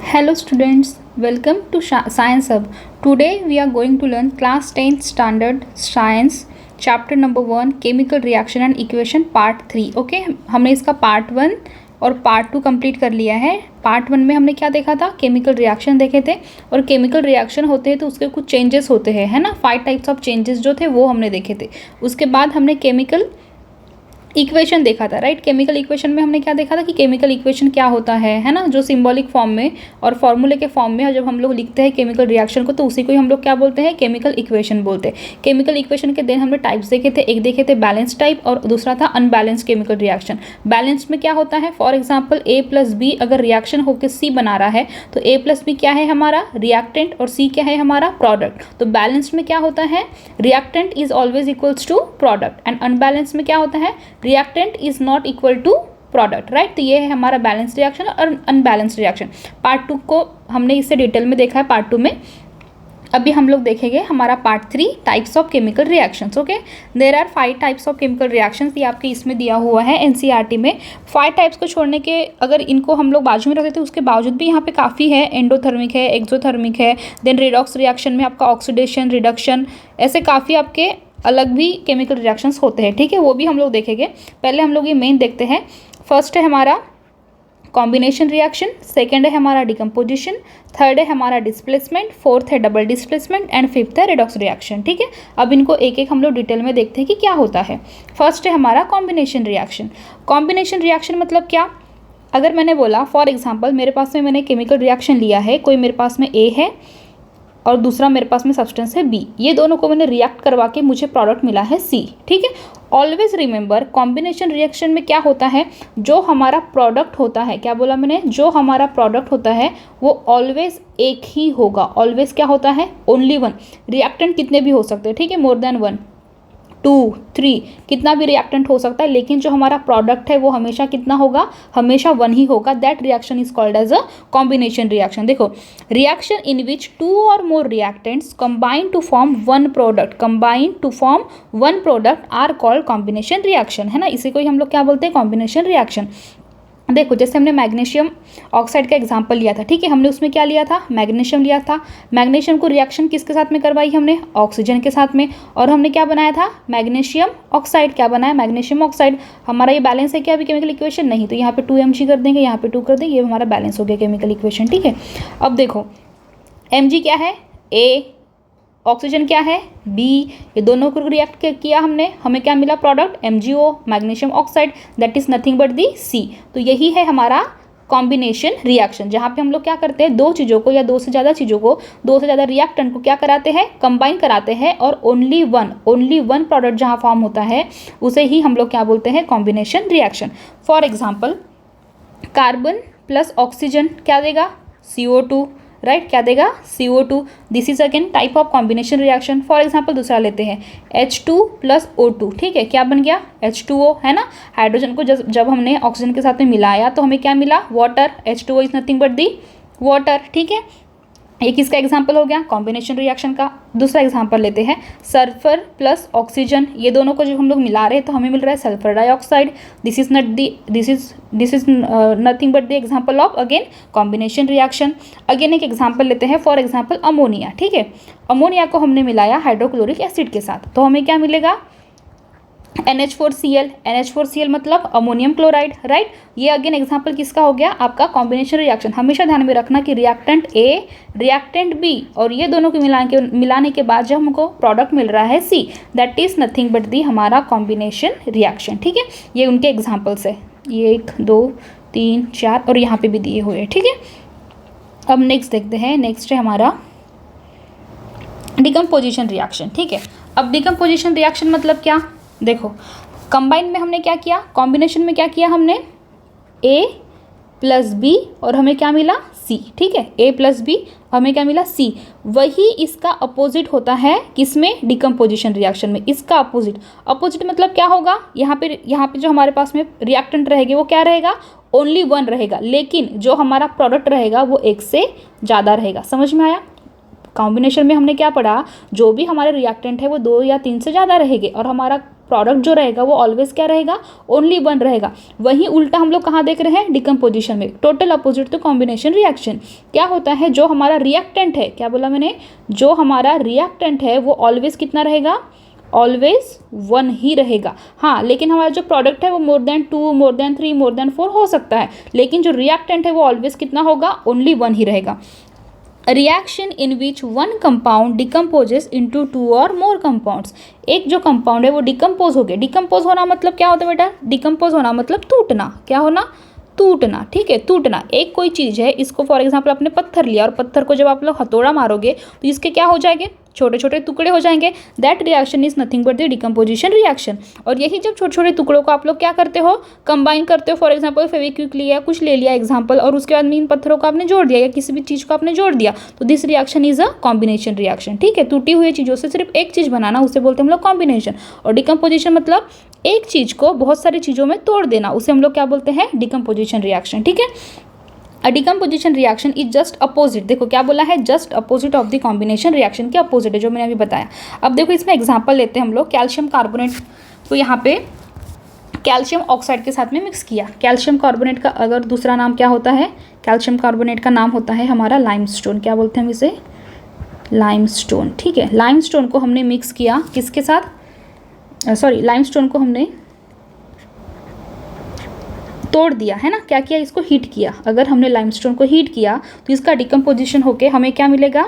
Hello students, welcome to Science Hub. Today we are going to learn class 10th standard science chapter number 1 chemical reaction and equation part 3. Okay हमने इसका part 1 और part 2 complete कर लिया है. Part 1 में हमने क्या देखा था, केमिकल रिएक्शन देखे थे. और केमिकल रिएक्शन होते हैं तो उसके कुछ चेंजेस होते हैं, है ना. 5 टाइप्स ऑफ चेंजेस जो थे वो हमने देखे थे. उसके बाद हमने केमिकल इक्वेशन देखा था, राइट. केमिकल इक्वेशन में हमने क्या देखा था कि केमिकल इक्वेशन क्या होता है ना, जो सिंबॉलिक फॉर्म में और फॉर्मूले के फॉर्म में जब हम लोग लिखते हैं केमिकल रिएक्शन को तो उसी को ही हम लोग क्या बोलते हैं, केमिकल इक्वेशन बोलते हैं. केमिकल इक्वेशन के देन हमने टाइप्स देखे थे. एक देखे थे बैलेंस टाइप और दूसरा था अनबैलेंस केमिकल रिएक्शन. बैलेंस में क्या होता है, for example A plus B अगर रिएक्शन होकर सी बना रहा है तो ए प्लस बी क्या है हमारा रिएक्टेंट और सी क्या है हमारा प्रोडक्ट. तो बैलेंस में क्या होता है, reactant is always equals to product. And unbalance में क्या होता है, reactant is not equal to product, right. तो ये है हमारा बैलेंस रिएक्शन और अनबैलेंस रिएक्शन. पार्ट 2 को हमने इससे डिटेल में देखा है पार्ट 2 में. अभी हम लोग देखेंगे हमारा part 3 types of chemical reactions. Okay, there are 5 types of chemical reactions. ये आपके इसमें दिया हुआ है एनसीईआरटी में. 5 टाइप्स को छोड़ने के अगर इनको हम लोग बाजू में रख देते हैं उसके बावजूद भी यहाँ पे काफ़ी है. एंडोथर्मिक है, एक्सोथर्मिक है, देन रेडॉक्स रिएक्शन में आपका ऑक्सीडेशन, रिडक्शन, ऐसे काफ़ी आपके अलग भी केमिकल रिएक्शंस होते हैं. ठीक है, वो भी हम लोग देखेंगे. पहले हम लोग ये मेन देखते हैं. फर्स्ट है हमारा कॉम्बिनेशन रिएक्शन, सेकेंड है हमारा डिकम्पोजिशन, थर्ड है हमारा डिस्प्लेसमेंट, फोर्थ है डबल डिस्प्लेसमेंट एंड फिफ्थ है रेडॉक्स रिएक्शन. ठीक है, अब इनको एक एक हम लोग डिटेल में देखते हैं कि क्या होता है. फर्स्ट है हमारा कॉम्बिनेशन रिएक्शन. कॉम्बिनेशन रिएक्शन मतलब क्या, अगर मैंने बोला फॉर एग्जाम्पल मेरे पास में मैंने केमिकल रिएक्शन लिया है, कोई मेरे पास में ए है और दूसरा मेरे पास में सब्सटेंस है बी. ये दोनों को मैंने रिएक्ट करवा के मुझे प्रोडक्ट मिला है सी. ठीक है, ऑलवेज रिमेंबर कॉम्बिनेशन रिएक्शन में क्या होता है, जो हमारा प्रोडक्ट होता है, क्या बोला मैंने, जो हमारा प्रोडक्ट होता है वो ऑलवेज एक ही होगा. ऑलवेज क्या होता है, ओनली वन. रिएक्टेंट कितने भी हो सकते हैं, ठीक है, मोर देन 1 2 3 कितना भी रिएक्टेंट हो सकता है, लेकिन जो हमारा प्रोडक्ट है वो हमेशा कितना होगा, हमेशा 1 ही होगा. That reaction is called as a combination reaction. देखो, रिएक्शन इन विच 2 और more reactants combine to form 1 product, combine to form 1 product are called combination reaction, है ना. इसी को ही हम लोग क्या बोलते हैं, कॉम्बिनेशन रिएक्शन. देखो, जैसे हमने मैग्नीशियम ऑक्साइड का एग्जांपल लिया था, ठीक है, हमने उसमें क्या लिया था, मैग्नीशियम लिया था. मैग्नीशियम को रिएक्शन किसके साथ में करवाई हमने, ऑक्सीजन के साथ में. और हमने क्या बनाया था, मैग्नीशियम ऑक्साइड. क्या बनाया, मैग्नीशियम ऑक्साइड. हमारा ये बैलेंस है क्या अभी केमिकल इक्वेशन, नहीं, तो यहाँ पे 2mg कर देंगे, यहाँ पे 2 कर देंगे, ये हमारा बैलेंस हो गया केमिकल इक्वेशन. ठीक है, अब देखो mg क्या है, ए, ऑक्सीजन क्या है, बी, ये दोनों को रिएक्ट किया हमने, हमें क्या मिला product, MgO, magnesium oxide, that is nothing but the C. तो यही है हमारा कॉम्बिनेशन रिएक्शन, जहाँ पे हम लोग क्या करते हैं, दो चीज़ों को या दो से ज़्यादा चीज़ों को, दो से ज़्यादा रिएक्टेंट को क्या कराते हैं, कंबाइन कराते हैं और ओनली वन प्रोडक्ट जहाँ फॉर्म होता है उसे ही हम लोग क्या बोलते हैं, combination reaction. For example carbon plus oxygen क्या देगा, CO2, राइट. क्या देगा, CO2. This is again type of combination reaction. For example दूसरा लेते हैं H2 प्लस O2. ठीक है, क्या बन गया, H2O, है ना. हाइड्रोजन को जब हमने ऑक्सीजन के साथ में मिलाया तो हमें क्या मिला, water. H2O is nothing but the water. ठीक है, ये किसका एग्जाम्पल हो गया, कॉम्बिनेशन रिएक्शन का. दूसरा एग्जाम्पल लेते हैं सल्फर प्लस ऑक्सीजन. ये दोनों को जब हम लोग मिला रहे हैं तो हमें मिल रहा है sulphur dioxide. This is nothing but the example of again combination reaction. Again एक एग्जाम्पल लेते हैं, फॉर एग्जाम्पल अमोनिया. ठीक है, अमोनिया को हमने मिलाया हाइड्रोक्लोरिक एसिड के साथ तो हमें क्या मिलेगा, NH4Cl. NH4Cl मतलब अमोनियम क्लोराइड, राइट. ये अगेन एग्जांपल किसका हो गया, आपका कॉम्बिनेशन रिएक्शन. हमेशा ध्यान में रखना कि रिएक्टेंट ए, रिएक्टेंट बी और ये दोनों को मिलाने के बाद जब हमको प्रोडक्ट मिल रहा है C, that is nothing but दी हमारा कॉम्बिनेशन रिएक्शन. ठीक है, ये उनके एग्जाम्पल्स है, ये 1 2 3 4 और यहाँ पे भी दिए हुए हैं. ठीक है, अब नेक्स्ट देखते हैं. नेक्स्ट है हमारा डिकम्पोजिशन रिएक्शन. ठीक है, अब डिकम्पोजिशन रिएक्शन मतलब क्या, देखो कंबाइन में हमने क्या किया, कॉम्बिनेशन में क्या किया हमने, A प्लस बी और हमें क्या मिला C. ठीक है, A प्लस बी हमें क्या मिला C. वही इसका अपोजिट होता है किसमें, डिकम्पोजिशन रिएक्शन में. इसका अपोजिट मतलब क्या होगा, यहाँ पे जो हमारे पास में रिएक्टेंट रहेंगे वो क्या रहेगा, ओनली 1 रहेगा, लेकिन जो हमारा प्रोडक्ट रहेगा वो 1 से ज़्यादा रहेगा. समझ में आया. कॉम्बिनेशन में हमने क्या पढ़ा, जो भी हमारे रिएक्टेंट है वो 2 या 3 से ज़्यादा रहेंगे और हमारा प्रोडक्ट जो रहेगा वो ऑलवेज क्या रहेगा, ओनली वन रहेगा। वहीं उल्टा हम लोग कहाँ देख रहे हैं, डिकम्पोजिशन में, total opposite to combination reaction. क्या होता है, जो हमारा रिएक्टेंट है, क्या बोला मैंने, जो हमारा रिएक्टेंट है वो ऑलवेज कितना रहेगा, ऑलवेज वन ही रहेगा। हाँ, लेकिन हमारा जो प्रोडक्ट है वो more than 2, more than 3, more than 4 हो सकता है, लेकिन जो रिएक्टेंट है वो ऑलवेज कितना होगा, ओनली वन ही रहेगा। Reaction in which one compound decomposes into 2 और मोर कंपाउंड्स। एक जो कंपाउंड है वो डिकम्पोज हो गया। डिकम्पोज होना मतलब क्या होता है बेटा, डिकम्पोज होना मतलब टूटना। क्या होना, टूटना। ठीक है, टूटना। एक कोई चीज़ है, इसको फॉर एग्जांपल आपने पत्थर लिया और पत्थर को जब आप लोग हथौड़ा मारोगे तो इसके क्या हो जाएंगे, छोटे छोटे टुकड़े हो जाएंगे। That reaction is nothing but the decomposition reaction. और यही जब छोटे छोटे टुकड़ों को आप लोग क्या करते हो, कंबाइन करते हो। फॉर एग्जांपल फेविक्विक लिया, कुछ ले लिया एग्जांपल, और उसके बाद में इन पत्थरों को आपने जोड़ दिया या किसी भी चीज़ को आपने जोड़ दिया, तो this reaction is a combination reaction. ठीक है, टूटी हुई चीज़ों से सिर्फ एक चीज़ बनाना, उसे बोलते हैं हम लोग कॉम्बिनेशन। और डिकम्पोजिशन मतलब एक चीज़ को बहुत सारी चीज़ों में तोड़ देना, उसे हम लोग क्या बोलते हैं, डिकम्पोजिशन रिएक्शन। ठीक है, a decomposition reaction is just opposite. देखो क्या बोला है, just opposite of the combination reaction के अपोजिट है, जो मैंने अभी बताया। अब देखो इसमें एग्जांपल लेते हैं हम लोग। कैल्शियम कार्बोनेट को यहाँ पे कैल्शियम ऑक्साइड के साथ में मिक्स किया। कैल्शियम कार्बोनेट का अगर दूसरा नाम क्या होता है, कैल्शियम कार्बोनेट का नाम होता है हमारा लाइमस्टोन। क्या बोलते हैं हम इसे, लाइमस्टोन। ठीक है, लाइमस्टोन को हमने मिक्स किया किसके साथ, लाइमस्टोन को हमने तोड़ दिया है ना। क्या किया, इसको हीट किया। अगर हमने लाइमस्टोन को हीट किया तो इसका डिकम्पोजिशन होके हमें क्या मिलेगा,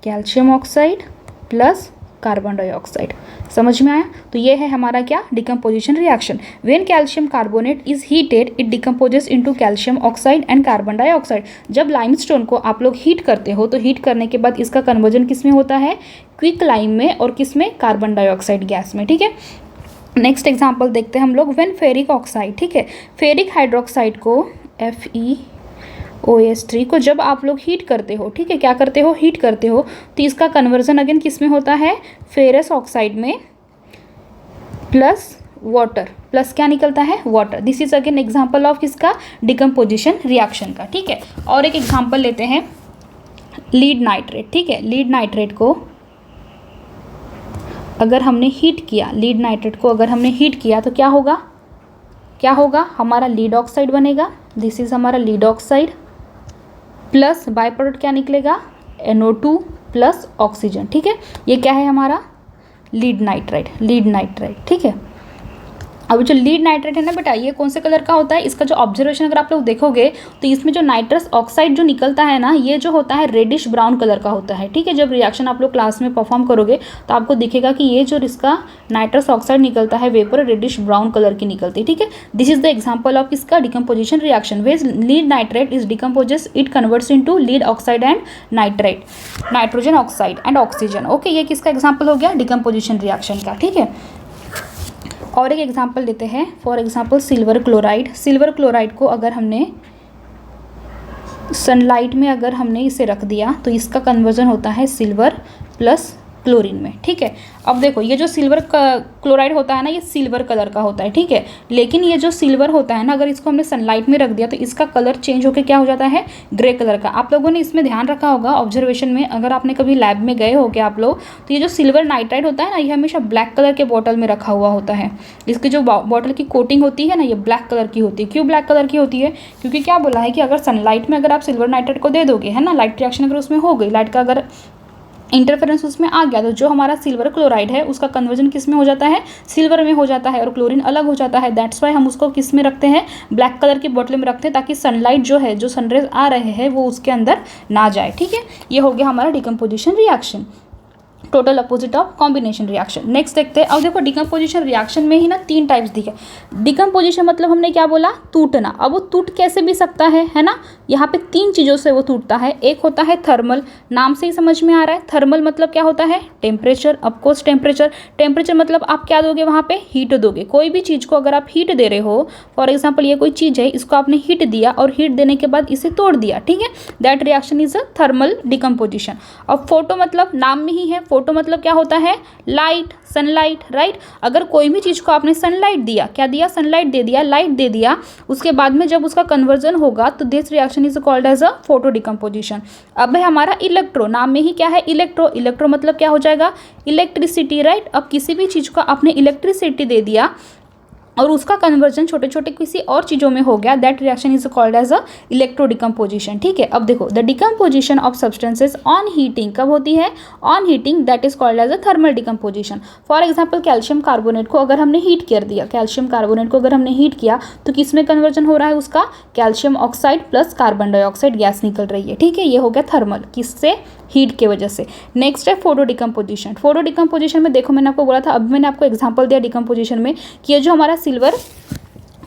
calcium oxide plus carbon dioxide. समझ में आया। तो ये है हमारा क्या, decomposition reaction. When calcium carbonate is heated it decomposes into calcium oxide and carbon dioxide. जब लाइमस्टोन को आप लोग हीट करते हो तो हीट करने के बाद इसका कन्वर्जन किस में होता है, क्विक लाइम में, और किस में, कार्बन डाइऑक्साइड गैस में। ठीक है, नेक्स्ट एग्जांपल देखते हैं हम लोग। व्हेन फेरिक ऑक्साइड, ठीक है, फेरिक हाइड्रोक्साइड को FeOS3 को जब आप लोग हीट करते हो, ठीक है, क्या करते हो, हीट करते हो, तो इसका कन्वर्जन अगेन किस में होता है, फेरस ऑक्साइड में प्लस वाटर, प्लस क्या निकलता है, water. This is again example of किसका, डिकम्पोजिशन रिएक्शन का। ठीक है, और एक एग्जांपल लेते हैं, लीड नाइट्रेट। ठीक है, लीड नाइट्रेट को अगर हमने हीट किया, लीड नाइट्रेट को अगर हमने हीट किया तो क्या होगा, क्या होगा, हमारा लीड ऑक्साइड बनेगा। दिस इज हमारा lead oxide plus by product क्या निकलेगा, NO2 प्लस ऑक्सीजन। ठीक है, ये क्या है हमारा, लीड नाइट्राइट, लीड नाइट्राइट। ठीक है, अब जो लीड नाइट्रेट है ना बेटा, ये कौन से कलर का होता है, इसका जो ऑब्जर्वेशन अगर आप लोग देखोगे तो इसमें जो नाइट्रस ऑक्साइड जो निकलता है ना, ये जो होता है रेडिश ब्राउन कलर का होता है। ठीक है, जब रिएक्शन आप लोग क्लास में परफॉर्म करोगे तो आपको दिखेगा कि ये जो इसका नाइट्रस ऑक्साइड निकलता है वेपर रेडिश ब्राउन कलर की निकलती है। ठीक है, this is the example of इसका डिकम्पोजिशन रिएक्शन। वेज lead nitrate is decomposes, it converts into lead oxide and nitrate, nitrogen oxide and oxygen. Okay, ये किसका एग्जाम्पल हो गया, डिकम्पोजिशन रिएक्शन का। ठीक है, और एक एग्जांपल लेते हैं। For example silver chloride. Silver chloride को अगर हमने सनलाइट में अगर हमने इसे रख दिया तो इसका कन्वर्जन होता है सिल्वर प्लस क्लोरीन में। ठीक है, अब देखो ये जो सिल्वर क्लोराइड होता है ना, ये सिल्वर कलर का होता है। ठीक है, लेकिन ये जो सिल्वर होता है ना, अगर इसको हमने सनलाइट में रख दिया तो इसका कलर चेंज होकर क्या हो जाता है, ग्रे कलर का। आप लोगों ने इसमें ध्यान रखा होगा ऑब्जर्वेशन में, अगर आपने कभी लैब में गए हो क्या आप लोग, तो ये जो सिल्वर नाइट्राइड होता है ना, ये हमेशा ब्लैक कलर के बॉटल में रखा हुआ होता है। इसकी जो बॉटल की कोटिंग होती है ना, ये ब्लैक कलर की होती है। क्यों ब्लैक कलर की होती है, क्योंकि क्या बोला है कि अगर सनलाइट में अगर आप सिल्वर नाइट्राइड को दे दोगे, है ना, लाइट रिएक्शन अगर उसमें हो गई, लाइट का अगर इंटरफेरेंस उसमें आ गया, तो जो हमारा सिल्वर क्लोराइड है उसका कन्वर्जन किस में हो जाता है, सिल्वर में हो जाता है, और क्लोरीन अलग हो जाता है। दैट्स वाई हम उसको किस में रखते हैं, ब्लैक कलर की बोतल में रखते हैं, ताकि सनलाइट जो है, जो सनरेज आ रहे हैं वो उसके अंदर ना जाए। ठीक है, ये हो गया हमारा decomposition reaction, total opposite of combination reaction. Next देखते हैं। अब देखो डिकम्पोजिशन रिएक्शन में ही ना 3 टाइप्स दिखे। डिकम्पोजिशन मतलब हमने क्या बोला, टूटना। अब वो टूट कैसे भी सकता है ना, यहाँ पे 3 चीज़ों से वो टूटता है। एक होता है थर्मल, नाम से ही समझ में आ रहा है। थर्मल मतलब क्या होता है, टेम्परेचर। ऑफकोर्स टेम्परेचर, टेम्परेचर मतलब आप क्या दोगे वहाँ पे, हीट दोगे। कोई भी चीज़ को अगर आप हीट दे रहे हो, फॉर एग्जाम्पल ये कोई चीज़ है, इसको आपने हीट दिया और हीट देने के बाद इसे तोड़ दिया। ठीक है, that reaction is a thermal decomposition. अब फोटो मतलब नाम में ही है, फोटो मतलब क्या होता है, लाइट, सनलाइट, राइट। अगर कोई भी चीज़ को आपने सनलाइट दिया, क्या दिया, सनलाइट दे दिया, लाइट दे दिया, उसके बाद में जब उसका कन्वर्जन होगा तो this reaction is called as a photo decomposition. अब है हमारा इलेक्ट्रो, नाम में ही क्या है, इलेक्ट्रो। इलेक्ट्रो मतलब क्या हो जाएगा, इलेक्ट्रिसिटी, राइट। अब किसी भी चीज़ को आपने इलेक्ट्रिसिटी दे दिया और उसका कन्वर्जन छोटे छोटे किसी और चीज़ों में हो गया, that reaction is called as a electro decomposition, ठीक है। अब देखो, the decomposition of substances on heating कब होती है, on heating, that is called as a thermal decomposition. For example calcium carbonate को अगर हमने हीट कर दिया, कैल्शियम कार्बोनेट को अगर हमने हीट किया तो किस में कन्वर्जन हो रहा है उसका, calcium oxide plus carbon dioxide gas निकल रही है, ठीक है। ये हो गया थर्मल, किससे, हीट के वजह से। नेक्स्ट है फोटो डिकम्पोजिशन। फोटो डिकम्पोजिशन में देखो मैंने आपको बोला था, अभी मैंने आपको एग्जांपल दिया डिकम्पोजिशन में कि ये जो हमारा सिल्वर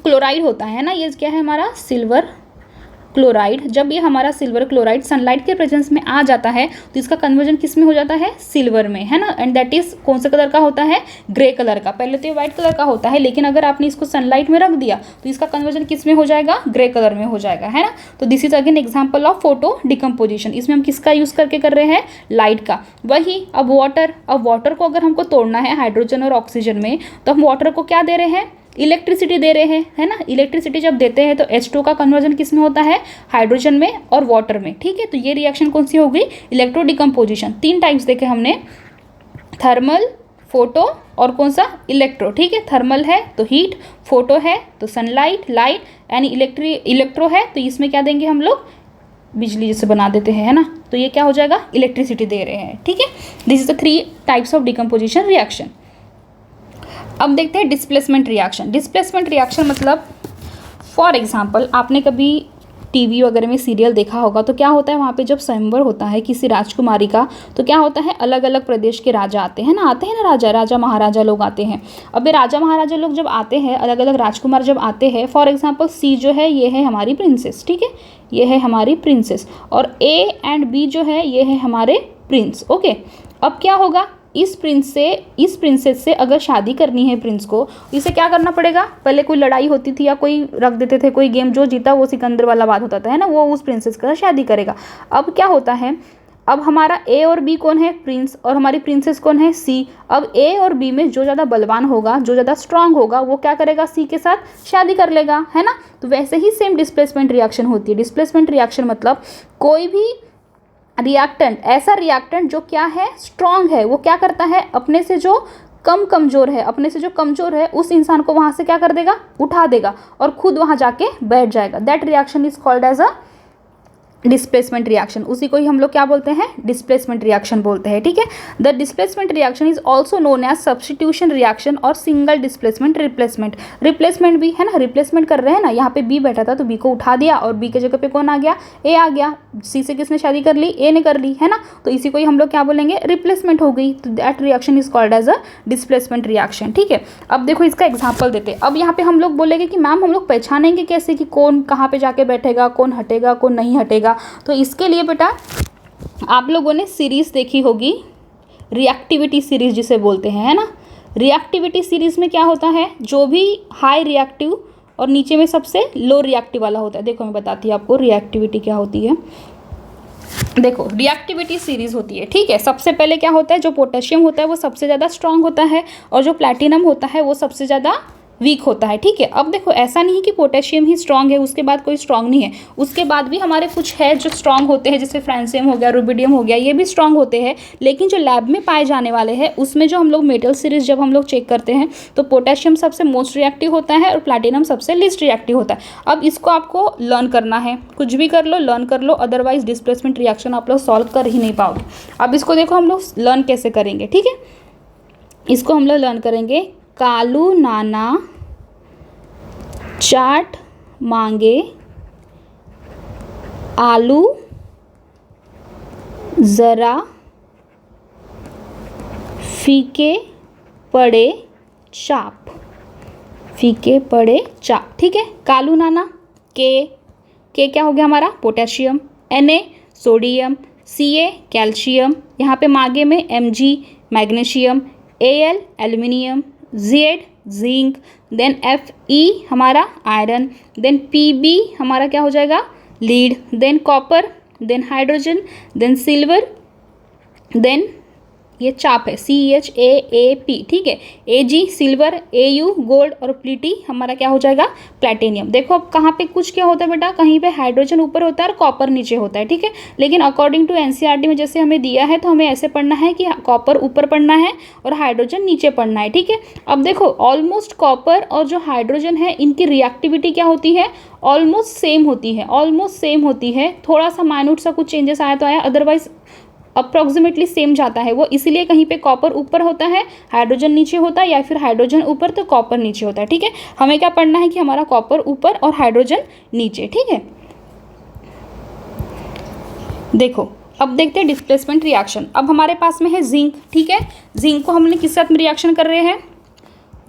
क्लोराइड होता है ना, ये क्या है हमारा सिल्वर क्लोराइड। जब ये हमारा सिल्वर क्लोराइड सनलाइट के प्रेजेंस में आ जाता है तो इसका कन्वर्जन किस में हो जाता है, सिल्वर में, है ना। एंड दैट इज कौन से कलर का होता है, ग्रे कलर का। पहले तो ये व्हाइट कलर का होता है, लेकिन अगर आपने इसको सनलाइट में रख दिया तो इसका कन्वर्जन किस में हो जाएगा, ग्रे कलर में हो जाएगा, है ना। तो this is again example of photo decomposition. इसमें हम किसका यूज करके कर रहे हैं, लाइट का। वही अब वाटर, अब वाटर को अगर हमको तोड़ना है हाइड्रोजन और ऑक्सीजन में, तो हम वाटर को क्या दे रहे हैं, इलेक्ट्रिसिटी दे रहे हैं, है ना। इलेक्ट्रिसिटी जब देते हैं तो H2 का कन्वर्जन किस में होता है, हाइड्रोजन में और वाटर में, ठीक है। तो ये रिएक्शन कौन सी होगी, इलेक्ट्रो डिकम्पोजिशन। 3 टाइप्स देखे हमने, थर्मल, फोटो और कौन सा, इलेक्ट्रो, ठीक है। थर्मल है तो हीट, फोटो है तो सनलाइट, लाइट, यानी इलेक्ट्रो है तो इसमें क्या देंगे हम लोग, बिजली जैसे बना देते हैं, है ना। तो ये क्या हो जाएगा, इलेक्ट्रिसिटी दे रहे हैं, ठीक है। This is the 3 types of decomposition reaction. अब देखते हैं डिस्प्लेसमेंट रिएक्शन। डिस्प्लेसमेंट रिएक्शन मतलब, फॉर एग्जांपल आपने कभी टीवी वगैरह में सीरियल देखा होगा तो क्या होता है, वहाँ पे जब स्वयंवर होता है किसी राजकुमारी का, तो क्या होता है, अलग अलग प्रदेश के राजा आते हैं ना, राजा महाराजा लोग आते हैं। अब ये राजा महाराजा लोग जब आते हैं, अलग अलग राजकुमार जब आते हैं, फॉर एग्जाम्पल सी जो है ये है हमारी प्रिंसेस, ठीक है, ये है हमारी प्रिंसेस, और ए एंड बी जो है ये है हमारे प्रिंस, ओके। अब क्या होगा, इस प्रिंसेस से अगर शादी करनी है प्रिंस को, इसे क्या करना पड़ेगा, पहले कोई लड़ाई होती थी या कोई रख देते थे कोई गेम, जो जीता वो सिकंदर वाला बात होता था, है ना, वो उस प्रिंसेस के साथ शादी करेगा। अब क्या होता है, अब हमारा ए और बी कौन है, प्रिंस, और हमारी प्रिंसेस कौन है, सी। अब ए और बी में जो ज़्यादा बलवान होगा, जो ज़्यादा स्ट्रांग होगा, वो क्या करेगा, सी के साथ शादी कर लेगा, है ना। तो वैसे ही सेम डिस्प्लेसमेंट रिएक्शन होती है। डिस्प्लेसमेंट रिएक्शन मतलब कोई भी रिएक्टेंट, ऐसा रिएक्टेंट जो क्या है, स्ट्रॉन्ग है, वो क्या करता है, अपने से जो कमज़ोर है, अपने से जो कमज़ोर है उस इंसान को वहाँ से क्या कर देगा, उठा देगा और खुद वहाँ जाके बैठ जाएगा। That reaction is called as a displacement reaction. उसी को ही हम लोग क्या बोलते हैं, डिस्प्लेसमेंट रिएक्शन बोलते हैं, ठीक है। The displacement reaction is also known as substitution reaction और सिंगल डिस्प्लेसमेंट रिप्लेसमेंट। रिप्लेसमेंट भी है ना, रिप्लेसमेंट कर रहे हैं ना, यहाँ पे बी बैठा था तो बी को उठा दिया और बी के जगह पे कौन आ गया, ए आ गया। सी से किसने शादी कर ली, ए ने कर ली, है ना। तो इसी को ही हम लोग क्या बोलेंगे, रिप्लेसमेंट हो गई। तो that reaction is called as a displacement reaction, ठीक है। अब देखो इसका एग्जाम्पल देते हैं। अब यहाँ पे हम लोग बोलेंगे कि मैम हम लोग पहचानेंगे कैसे कि कौन कहाँ पे जाके बैठेगा, कौन हटेगा, कौन नहीं हटेगा। तो इसके लिए बेटा आप लोगों ने सीरीज देखी होगी, रिएक्टिविटी सीरीज जिसे बोलते हैं, है ना। रिएक्टिविटी सीरीज में क्या होता है, जो भी हाई रिएक्टिव और नीचे में सबसे लो रिएक्टिव वाला होता है। देखो मैं बताती हूँ आपको रिएक्टिविटी क्या होती है। देखो रिएक्टिविटी सीरीज होती है, ठीक है। सबसे पहले क्या होता है, जो पोटेशियम होता है वो सबसे ज़्यादा स्ट्रांग होता है और जो प्लैटिनम होता है वो सबसे ज़्यादा वीक होता है, ठीक है। अब देखो ऐसा नहीं कि पोटेशियम ही स्ट्रांग है उसके बाद कोई स्ट्रांग नहीं है, उसके बाद भी हमारे कुछ है जो स्ट्रांग होते हैं, जैसे फ्रांसियम हो गया, रुबिडियम हो गया, ये भी स्ट्रांग होते हैं। लेकिन जो लैब में पाए जाने वाले हैं उसमें जो हम लोग मेटल सीरीज जब हम लोग चेक करते हैं तो पोटेशियम सबसे मोस्ट रिएक्टिव होता है और प्लैटिनम सबसे लिस्ट रिएक्टिव होता है। अब इसको आपको लर्न करना है, कुछ भी कर लो लर्न कर लो, अदरवाइज डिस्प्लेसमेंट रिएक्शन आप लोग सॉल्व कर ही नहीं पाओगे। अब इसको देखो हम लोग लर्न कैसे करेंगे, ठीक है। इसको हम लोग लर्न करेंगे, कालू नाना चाट मांगे आलू ज़रा फीके पड़े चाप, फीके पड़े चाप, ठीक है। कालू नाना, के क्या हो गया हमारा, potassium, Na sodium, Ca calcium, यहाँ पे मांगे में Mg magnesium, Al aluminium, Z zinc, then Fe हमारा आयरन, देन Pb हमारा क्या हो जाएगा, lead, then copper, then hydrogen, then silver, then ये चाप है, CHAAP, ठीक है। AG सिल्वर, AU गोल्ड और प्लीटी हमारा क्या हो जाएगा, प्लेटिनियम। देखो अब कहाँ पे कुछ क्या होता है बेटा, कहीं पे हाइड्रोजन ऊपर होता है और कॉपर नीचे होता है, ठीक है। लेकिन अकॉर्डिंग टू NCERT में जैसे हमें दिया है तो हमें ऐसे पढ़ना है कि कॉपर ऊपर पढ़ना है और हाइड्रोजन नीचे पढ़ना है, ठीक है। अब देखो ऑलमोस्ट कॉपर और जो हाइड्रोजन है इनकी रिएक्टिविटी क्या होती है, ऑलमोस्ट सेम होती है, ऑलमोस्ट सेम होती है। थोड़ा सा माइन्यूट सा कुछ चेंजेस आया तो आया, अदरवाइज अप्रॉक्सीमेटली सेम जाता है वो। इसीलिए कहीं पे कॉपर ऊपर होता है, हाइड्रोजन नीचे होता है, या फिर हाइड्रोजन ऊपर तो कॉपर नीचे होता है, ठीक है। हमें क्या पढ़ना है कि हमारा कॉपर ऊपर और हाइड्रोजन नीचे, ठीक है। देखो अब देखते हैं डिस्प्लेसमेंट रिएक्शन। अब हमारे पास में है जिंक, ठीक है। जिंक को हमने किस साथ में रिएक्शन कर रहे हैं,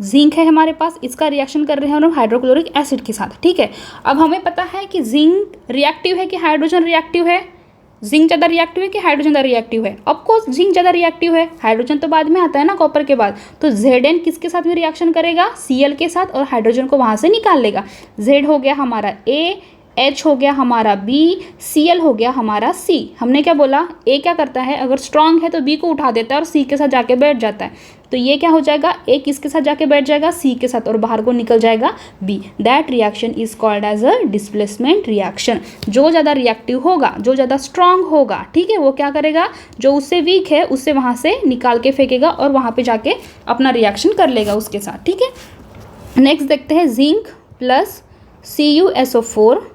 जिंक है हमारे पास, इसका रिएक्शन कर रहे हैं हम हाइड्रोक्लोरिक एसिड के साथ, ठीक है। अब हमें पता है कि जिंक रिएक्टिव है कि हाइड्रोजन रिएक्टिव है, जिंक ज़्यादा रिएक्टिव है कि हाइड्रोजन ज़्यादा रिएक्टिव है। ऑफकोर्स जिंक ज़्यादा रिएक्टिव है, हाइड्रोजन तो बाद में आता है ना कॉपर के बाद। तो Zn किसके साथ में रिएक्शन करेगा, Cl के साथ, और हाइड्रोजन को वहाँ से निकाल लेगा। Z हो गया हमारा A, H हो गया हमारा B, Cl हो गया हमारा C। हमने क्या बोला, A क्या करता है, अगर स्ट्रांग है तो B को उठा देता है और C के साथ जाके बैठ जाता है। तो ये क्या हो जाएगा, A किसके साथ जाके बैठ जाएगा, C के साथ, और बाहर को निकल जाएगा B। That reaction is called as a displacement reaction. जो ज़्यादा रिएक्टिव होगा, जो ज़्यादा स्ट्रांग होगा, ठीक है, वो क्या करेगा, जो उससे वीक है उससे वहाँ से निकाल के फेंकेगा और वहाँ पे जाके अपना रिएक्शन कर लेगा उसके साथ, ठीक है। नेक्स्ट देखते हैं जिंक प्लस CuSO4।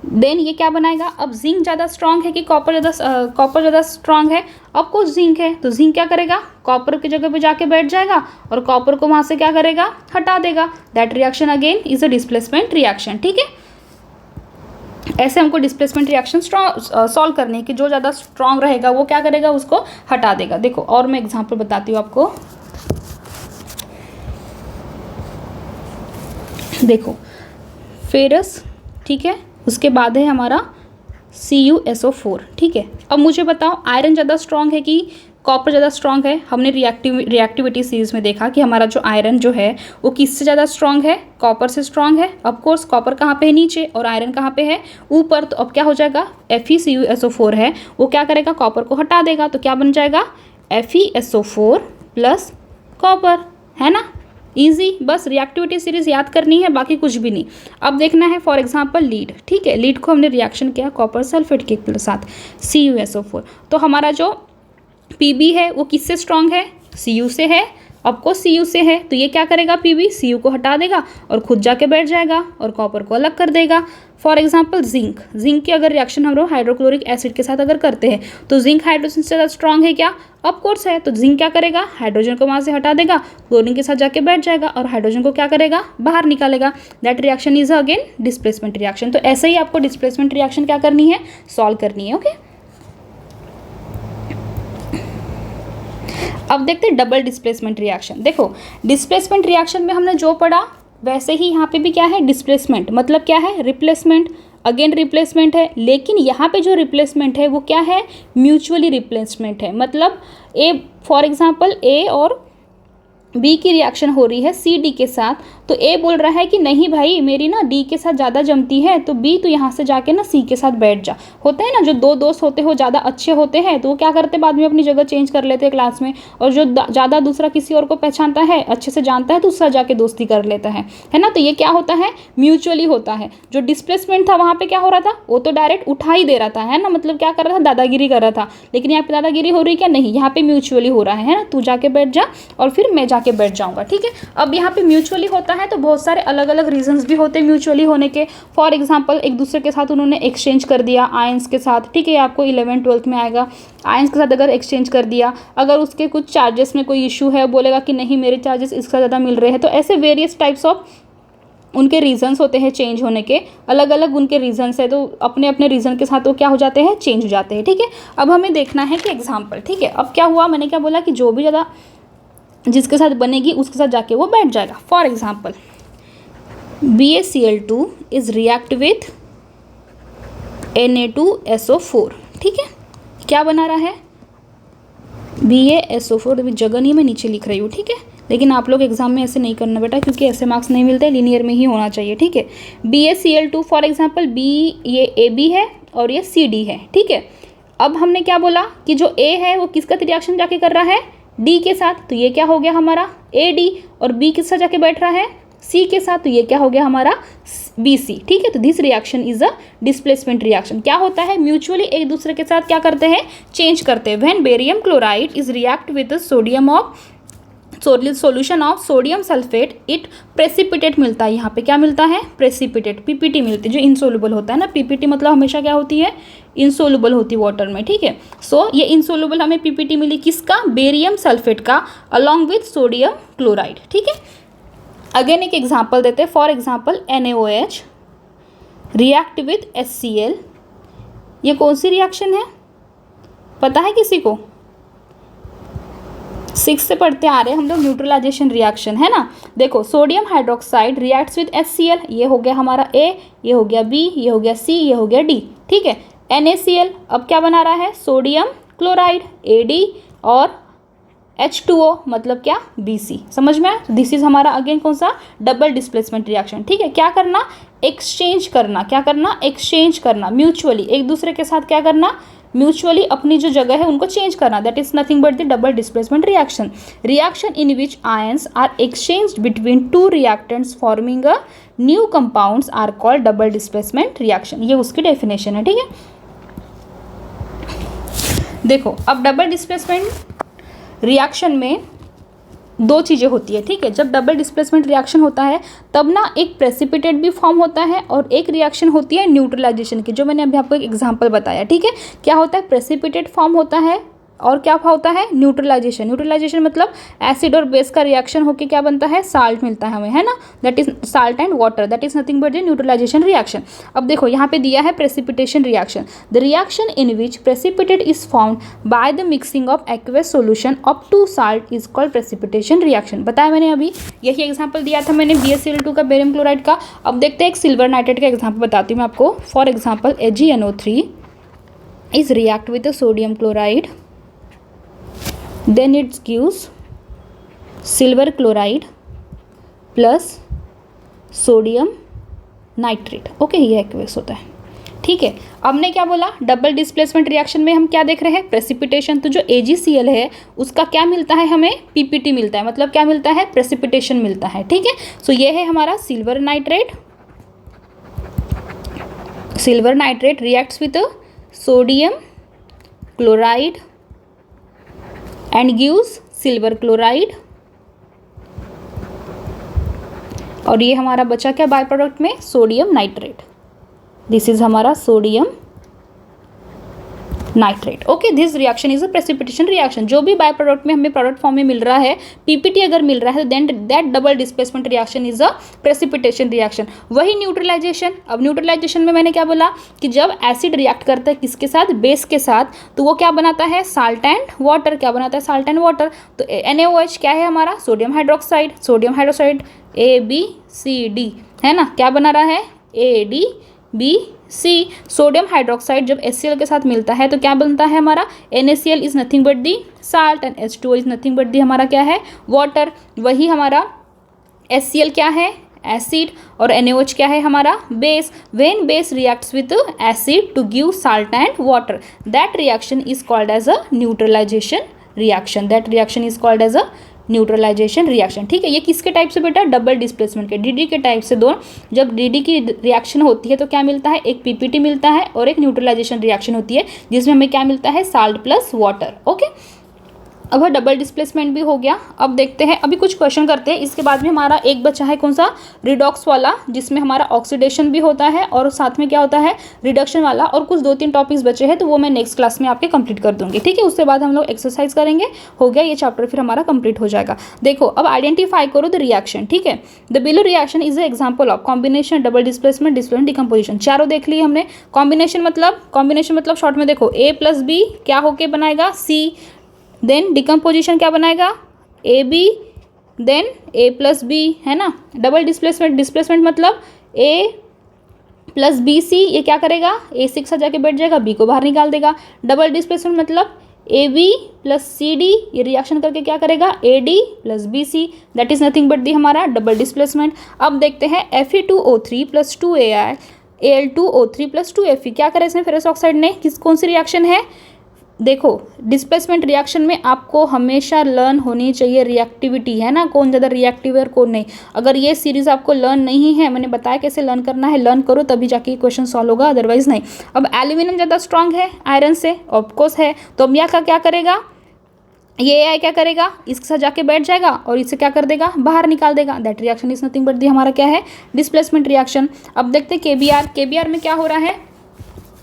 देन ये क्या बनाएगा, अब जिंक ज़्यादा स्ट्रांग है कि कॉपर ज़्यादा स्ट्रांग है, अब कुछ जिंक है तो जिंक क्या करेगा, कॉपर की जगह पे जाके बैठ जाएगा और कॉपर को वहाँ से क्या करेगा, हटा देगा। That reaction again is a displacement reaction, ठीक है। ऐसे हमको डिस्प्लेसमेंट रिएक्शन सॉल्व करनी है कि जो ज़्यादा स्ट्रांग रहेगा वो क्या करेगा, उसको हटा देगा। देखो और मैं एग्जाम्पल बताती हूँ आपको। देखो फेरस, ठीक है, उसके बाद है हमारा CuSO4, ठीक है। अब मुझे बताओ आयरन ज़्यादा स्ट्रांग है कि कॉपर ज़्यादा स्ट्रांग है। हमने रिएक्टिविटी सीरीज में देखा कि हमारा जो आयरन जो है वो किससे ज़्यादा स्ट्रांग है, कॉपर से स्ट्रांग है। ऑफ कोर्स कॉपर कहाँ पे है, नीचे, और आयरन कहाँ पे है, ऊपर। तो अब क्या हो जाएगा, FeCuSO4 है, वो क्या करेगा, कॉपर को हटा देगा। तो क्या बन जाएगा, FeSO4 प्लस कॉपर, है ना, इजी। बस रिएक्टिविटी सीरीज याद करनी है, बाकी कुछ भी नहीं। अब देखना है फॉर एग्जांपल लीड, ठीक है। लीड को हमने रिएक्शन किया कॉपर सल्फेट के साथ, CuSO4। तो हमारा जो Pb है वो किससे स्ट्रांग है, Cu से है। आपको Cu से है तो ये क्या करेगा, Pb Cu को हटा देगा और खुद जाके बैठ जाएगा और कॉपर को अलग कर देगा। फॉर एग्जांपल जिंक, जिंक की अगर रिएक्शन हम लोग हाइड्रोक्लोरिक एसिड के साथ अगर करते हैं तो जिंक हाइड्रोजन से ज़्यादा स्ट्रांग है क्या, ऑफ कोर्स है। तो जिंक क्या करेगा, हाइड्रोजन को वहाँ से हटा देगा, क्लोरीन के साथ जाके बैठ जाएगा और हाइड्रोजन को क्या करेगा, बाहर निकालेगा। That reaction is again displacement reaction. तो ऐसे ही आपको डिस्प्लेसमेंट रिएक्शन क्या करनी है, सॉल्व करनी है, ओके। अब देखते हैं डबल डिस्प्लेसमेंट रिएक्शन। देखो डिस्प्लेसमेंट रिएक्शन में हमने जो पढ़ा वैसे ही यहाँ पे भी क्या है, डिस्प्लेसमेंट मतलब क्या है, रिप्लेसमेंट। अगेन रिप्लेसमेंट है, लेकिन यहाँ पे जो रिप्लेसमेंट है वो क्या है, म्यूचुअली रिप्लेसमेंट है। मतलब ए फॉर एग्जांपल ए और बी की रिएक्शन हो रही है सी डी के साथ, तो ए बोल रहा है कि नहीं भाई मेरी ना डी के साथ ज़्यादा जमती है, तो बी तो यहाँ से जाके ना सी के साथ बैठ जा। होता है ना, जो दो दोस्त होते हो ज़्यादा अच्छे होते हैं तो वो क्या करते हैं, बाद में अपनी जगह चेंज कर लेते हैं क्लास में, और जो ज़्यादा दूसरा किसी और को पहचानता है, अच्छे से जानता है, तो उससे जाके दोस्ती कर लेता है ना। तो ये क्या होता है, म्यूचुअली होता है। जो डिस्प्लेसमेंट था वहाँ पर क्या हो रहा था, वो तो डायरेक्ट उठा ही दे रहा था, है ना, मतलब क्या कर रहा था, दादागिरी कर रहा था। लेकिन यहाँ पे दादागिरी हो रही क्या, नहीं, यहाँ पे म्यूचुअली हो रहा है ना, तू जाके बैठ जा और फिर मैं जाके बैठ जाऊँगा, ठीक है। अब यहाँ पे म्यूचुअली होता है तो बहुत सारे अलग अलग रीजंस भी होते हैं म्यूचुअली होने के। फॉर एग्जांपल एक दूसरे के साथ उन्होंने एक्सचेंज कर दिया आयंस के साथ, ठीक है, आपको 11th-12th में आएगा। आयंस के साथ अगर एक्सचेंज कर दिया, अगर उसके कुछ चार्जेस में कोई इशू है, बोलेगा कि नहीं मेरे चार्जेस इसका ज़्यादा मिल रहे हैं, तो ऐसे वेरियस टाइप्स ऑफ उनके रीजंस होते हैं चेंज होने के, अलग अलग उनके रीजंस है, तो अपने अपने रीजन के साथ वो क्या हो जाते हैं, चेंज हो जाते हैं, ठीक है। अब हमें देखना है कि एग्जाम्पल, ठीक है। अब क्या हुआ, मैंने क्या बोला कि जो भी ज़्यादा जिसके साथ बनेगी उसके साथ जाके वो बैठ जाएगा। For example BaCl2 is react with Na2SO4, ठीक है। क्या बना रहा है, BaSO4, अभी जगह नहीं मैं नीचे लिख रही हूँ, ठीक है। लेकिन आप लोग एग्जाम में ऐसे नहीं करना बेटा, क्योंकि ऐसे मार्क्स नहीं मिलते, लीनियर में ही होना चाहिए, ठीक है। BaCl2 फॉर एग्जाम्पल B ये AB है और ये CD है, ठीक है। अब हमने क्या बोला कि जो ए है वो किसका रिएक्शन जाके कर रहा है, डी के साथ, तो ये क्या हो गया हमारा ए डी, और बी किस साथ जाके बैठ रहा है, सी के साथ, तो ये क्या हो गया हमारा बी सी। ठीक है, तो this reaction is a displacement reaction. क्या होता है, म्यूचुअली एक दूसरे के साथ क्या करते हैं, चेंज करते हैं। When barium chloride is react with sodium of solution of sodium sulphate, it precipitate मिलता है। यहाँ पे क्या मिलता है, प्रेसिपिटेट, पीपीटी मिलती है, जो इनसोल्युबल होता है ना। पीपीटी मतलब हमेशा क्या होती है, इनसोल्युबल होती है वाटर में। ठीक है, सो ये इनसोल्युबल हमें पीपीटी मिली किसका, बेरियम सल्फेट का, अलॉन्ग विथ सोडियम क्लोराइड। ठीक है, अगेन एक एग्जाम्पल देते हैं। For example NaOH react with HCl। ये कौन सी रिएक्शन है, पता है किसी को, 6 से पढ़ते आ रहे हैं हम लोग, न्यूट्रलाइजेशन रिएक्शन है ना। देखो, sodium hydroxide reacts with HCl, ये हो गया हमारा A, ये हो गया B, ये हो गया C, ये हो गया D। ठीक है, NaCl अब क्या बना रहा है, सोडियम क्लोराइड AD, और H2O मतलब क्या, BC। समझ में आया, दिस इज हमारा अगेन कौन सा, डबल डिस्प्लेसमेंट रिएक्शन। ठीक है, क्या करना, एक्सचेंज करना, क्या करना, एक्सचेंज करना, म्यूचुअली एक दूसरे के साथ क्या करना, म्यूचुअली अपनी जो जगह है उनको चेंज करना। That is nothing but the double displacement reaction. Reaction in which ions are exchanged between two reactants forming a new compounds are called double displacement reaction. ये उसकी डेफिनेशन है। ठीक है, देखो अब डबल डिस्प्लेसमेंट रिएक्शन में दो चीज़ें होती है। ठीक है, जब डबल डिस्प्लेसमेंट रिएक्शन होता है तब ना एक प्रेसिपिटेट भी फॉर्म होता है और एक रिएक्शन होती है न्यूट्रलाइजेशन की, जो मैंने अभी आपको एक एग्जांपल बताया। ठीक है, क्या होता है, प्रेसिपिटेट फॉर्म होता है और क्या होता है, न्यूट्रलाइजेशन। न्यूट्रलाइजेशन मतलब एसिड और बेस का रिएक्शन होकर क्या बनता है, साल्ट मिलता है हमें, है ना। That is salt and water, that is nothing but the neutralisation reaction. अब देखो यहाँ पे दिया है precipitation reaction, the reaction in which precipitate is found by the mixing of aqueous solution of two salt is called precipitation reaction. बताया मैंने अभी, यही एग्जाम्पल दिया था मैंने BaCl2 का, बेरियम क्लोराइड का। अब देखते हैं एक सिल्वर नाइट्रेट का एग्जाम्पल बताती हूँ मैं आपको। For example AgNO3 is react with sodium chloride, then it gives silver chloride plus sodium nitrate। Okay, ये एक्वस होता है। ठीक है, अब ने क्या बोला, डबल डिस्प्लेसमेंट रिएक्शन में हम क्या देख रहे हैं, प्रेसिपिटेशन। तो जो AgCl है उसका क्या मिलता है हमें, पीपीटी मिलता है, मतलब क्या मिलता है, प्रेसिपिटेशन मिलता है। ठीक है, सो ये है हमारा silver nitrate. Silver nitrate reacts with sodium chloride and gives silver chloride, और ये हमारा बचा क्या बाय प्रोडक्ट में, सोडियम नाइट्रेट। दिस इज हमारा sodium nitrate. Okay, this reaction is a precipitation reaction. जो भी बाय प्रोडक्ट में हमें प्रोडक्ट फॉर्म में मिल रहा है, पीपीटी अगर मिल रहा है, then that double displacement reaction is a precipitation reaction. वही न्यूट्रलाइजेशन, अब न्यूट्रलाइजेशन में मैंने क्या बोला कि जब एसिड रिएक्ट करता है किसके साथ, बेस के साथ, तो वो क्या बनाता है, साल्ट एंड वाटर। क्या बनाता है, साल्ट एंड वाटर। तो NaOH क्या है हमारा, sodium hydroxide. Sodium hydroxide AbCd है ना, क्या बना रहा है, AdBC। सोडियम हाइड्रोक्साइड जब HCl के साथ मिलता है तो क्या बनता है हमारा, NaCl is nothing but the salt and H2O is nothing but दी हमारा क्या है, वाटर। वही हमारा HCl क्या है, एसिड, और NaOH क्या है हमारा, base. When base reacts with acid to give salt and water, that reaction is called as a neutralisation reaction. That reaction is called as a neutralisation reaction. ठीक है, ये किसके टाइप से बेटा, डबल डिस्प्लेसमेंट के, DD के type से। दो, जब DD की रिएक्शन होती है तो क्या मिलता है, एक पीपीटी मिलता है और एक न्यूट्रलाइजेशन रिएक्शन होती है जिसमें हमें क्या मिलता है, साल्ट प्लस वाटर। ओके, अब डबल डिस्प्लेसमेंट भी हो गया। अब देखते हैं, अभी कुछ क्वेश्चन करते हैं। इसके बाद में हमारा एक बचा है कौन सा, रिडॉक्स वाला, जिसमें हमारा ऑक्सीडेशन भी होता है और साथ में क्या होता है, रिडक्शन वाला। और कुछ 2-3 टॉपिक्स बचे हैं तो वो मैं नेक्स्ट क्लास में आपके कंप्लीट कर दूंगी। ठीक है, उसके बाद हम लोग एक्सरसाइज करेंगे। हो गया ये चैप्टर, फिर हमारा कंप्लीट हो जाएगा। देखो अब आइडेंटिफाई करो द रिएक्शन। ठीक है, the below reaction is a example of combination, double displacement, displacement, decomposition. चारों देख लिए हमने। कॉम्बिनेशन मतलब शॉर्ट में देखो A + B क्या होके बनाएगा, C। देन डिकम्पोजिशन क्या बनाएगा, AB, देन A + B, है ना। डबल डिस्प्लेसमेंट मतलब A + BC, ये क्या करेगा, A से जाके बैठ जाएगा, B को बाहर निकाल देगा। डबल डिस्प्लेसमेंट मतलब AB + CD, ये रिएक्शन करके क्या करेगा, AD + BC, that is nothing but दी हमारा डबल डिस्प्लेसमेंट। अब देखते हैं Fe2O3 + 2Ai Al2O3 + 2Fe। क्या करें इसमें फेरस ऑक्साइड ने, कौन सी रिएक्शन है? देखो डिस्प्लेसमेंट रिएक्शन में आपको हमेशा लर्न होनी चाहिए रिएक्टिविटी, है ना, कौन ज़्यादा रिएक्टिव है और कौन नहीं। अगर ये सीरीज आपको लर्न नहीं है, मैंने बताया कैसे लर्न करना है, लर्न करो तभी जाके क्वेश्चन सॉल्व होगा, अदरवाइज नहीं। अब एल्यूमिनियम ज़्यादा स्ट्रांग है आयरन से, ऑफकोर्स है, तो अब यहाँ का क्या करेगा, ये AI क्या करेगा, इसके साथ जाके बैठ जाएगा और इससे क्या कर देगा, बाहर निकाल देगा। That reaction is nothing but दी हमारा क्या है, डिस्प्लेसमेंट रिएक्शन। अब देखते हैं KBr में क्या हो रहा है,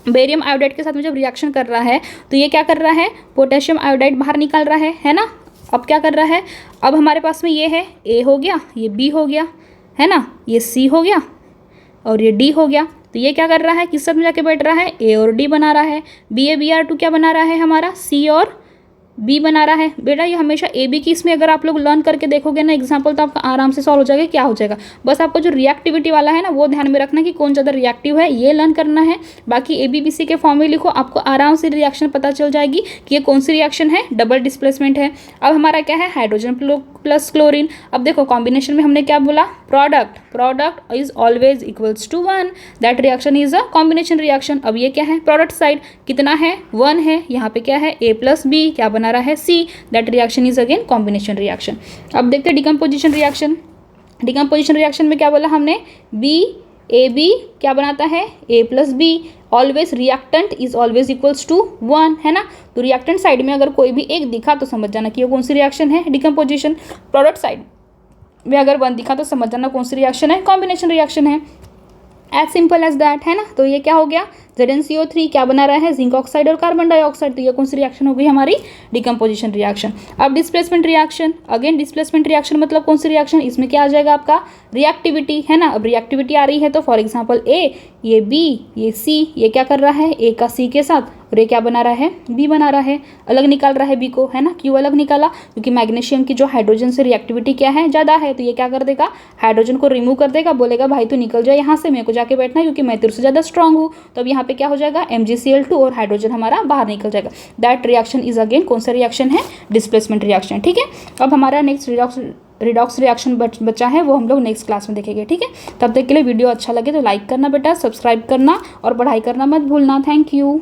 बेरियम आयोडाइड के साथ में जब रिएक्शन कर रहा है तो ये क्या कर रहा है, पोटेशियम आयोडाइड बाहर निकाल रहा है ना। अब क्या कर रहा है, अब हमारे पास में ये है A हो गया, ये B हो गया, है ना, ये C हो गया और ये D हो गया। तो ये क्या कर रहा है, किस साथ में जाके बैठ रहा है, A और D बना रहा है। BaBr2 क्या बना रहा है हमारा, C और B बना रहा है। बेटा ये हमेशा AB की इसमें अगर आप लोग लर्न करके देखोगे ना एग्जाम्पल, तो आपका आराम से सॉल्व हो जाएगा। क्या हो जाएगा, बस आपको जो रिएक्टिविटी वाला है ना वो ध्यान में रखना कि कौन ज़्यादा रिएक्टिव है, ये लर्न करना है। बाकी ABBC के फॉर्म में लिखो, आपको आराम से रिएक्शन पता चल जाएगी कि ये कौन सी रिएक्शन है, डबल डिस्प्लेसमेंट है। अब हमारा क्या है, हाइड्रोजन प्लस क्लोरीन। अब देखो कॉम्बिनेशन में हमने क्या बोला, product is always equals to 1, that reaction is a combination reaction. अब ये क्या है, प्रोडक्ट साइड कितना है, 1 है, यहाँ पे क्या है A + B, क्या बना रहा है C, that reaction is again combination reaction. अब देखते हैं डिकम्पोजिशन रिएक्शन। डिकम्पोजिशन रिएक्शन में क्या बोला हमने, BAB क्या बनाता है, A + B, always reactant is always equals to 1, है ना। तो रिएक्टेंट साइड में अगर कोई भी एक दिखा तो समझ जाना कि ये कौन सी रिएक्शन है, डिकम्पोजिशन। प्रोडक्ट साइड में अगर 1 दिखा तो समझ जाना कौन सी रिएक्शन है, कॉम्बिनेशन रिएक्शन है। एज सिंपल एज दैट, है ना। तो ये क्या हो गया, ZnCO3 क्या बना रहा है, जिंक ऑक्साइड और कार्बन डाइऑक्साइड। तो ये कौन सी रिएक्शन हो गई हमारी, डिकम्पोजिशन रिएक्शन। अब displacement reaction, again displacement reaction मतलब कौन सी रिएक्शन, इसमें क्या आ जाएगा आपका, रिएक्टिविटी, है ना। अब रिएक्टिविटी आ रही है तो फॉर एग्जाम्पल A, ये B, ये C, ये क्या कर रहा है, A का C के साथ, और ये क्या बना रहा है, B बना रहा है, अलग निकाल रहा है B को, है ना। क्यों अलग निकाला, क्योंकि मैग्नीशियम की जो हाइड्रोजन से रिएक्टिविटी क्या है, ज़्यादा है। तो ये क्या कर देगा, हाइड्रोजन को रिमूव कर देगा, बोलेगा भाई तू निकल जाए यहाँ से, मेरे को जाके बैठना है क्योंकि मैं तेरे से ज़्यादा स्ट्रांग हूँ। तो अब यहाँ पे क्या हो जाएगा, MgCl2 और हाइड्रोजन हमारा बाहर निकल जाएगा। दैट रिएक्शन इज अगेन कौन सा रिएक्शन है, डिस्प्लेसमेंट रिएक्शन। ठीक है, अब हमारा नेक्स्ट रिडॉक्स रिएक्शन बचा है, वो हम लोग नेक्स्ट क्लास में देखेंगे। ठीक है, तब तक के लिए वीडियो अच्छा लगे तो लाइक करना बेटा, सब्सक्राइब करना और पढ़ाई करना मत भूलना। Thank you.